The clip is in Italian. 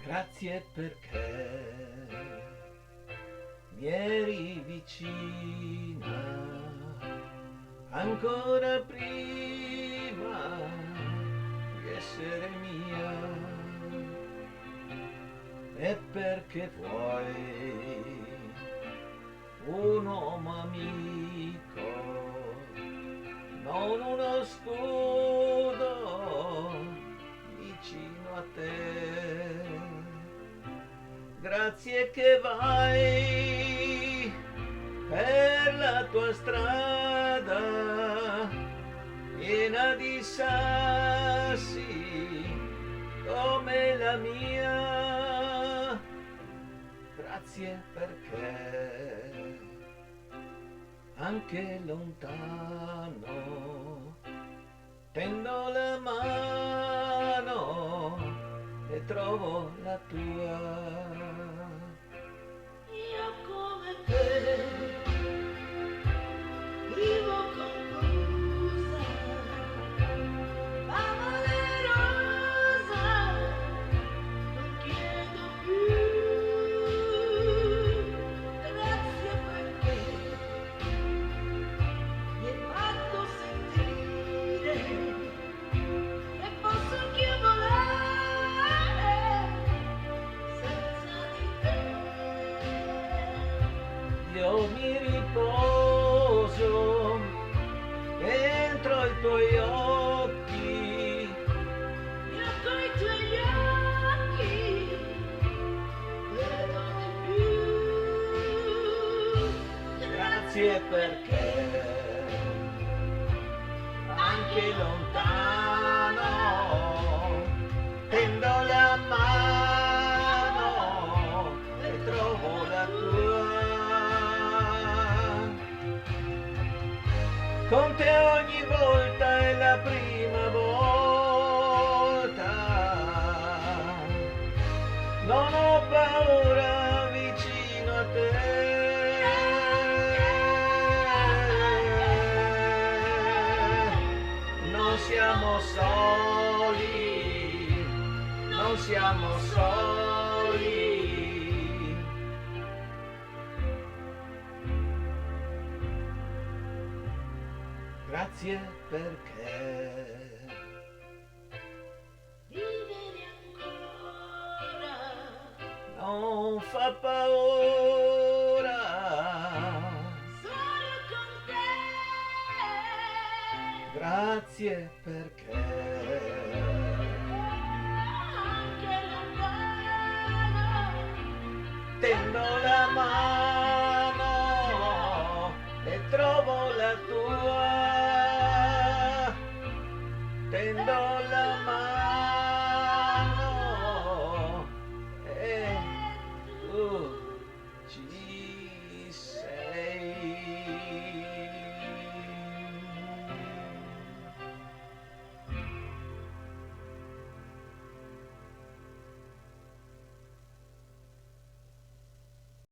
Grazie perché mi eri vicina ancora prima di essere mia, e perché vuoi un uomo amico, non uno scudo vicino a te. Grazie che vai per la tua strada piena di sassi come la mia. Grazie perché anche lontano tendo la mano e trovo la tua. Io come te vivo confusa, valerosa, non chiedo più. Grazie perché mi hai fatto sentire che posso anch'io volare senza di te. Io mi riposo dentro i tuoi occhi, Io coi tuoi occhi vedo di più. grazie perché anche lontano tendo la mano e trovo la tua. Con te ogni volta è la prima volta, non ho paura vicino a te. Non siamo soli, non siamo soli. Grazie perché Vivere ancora non fa paura. solo con te. Grazie perché Anche lontano tendo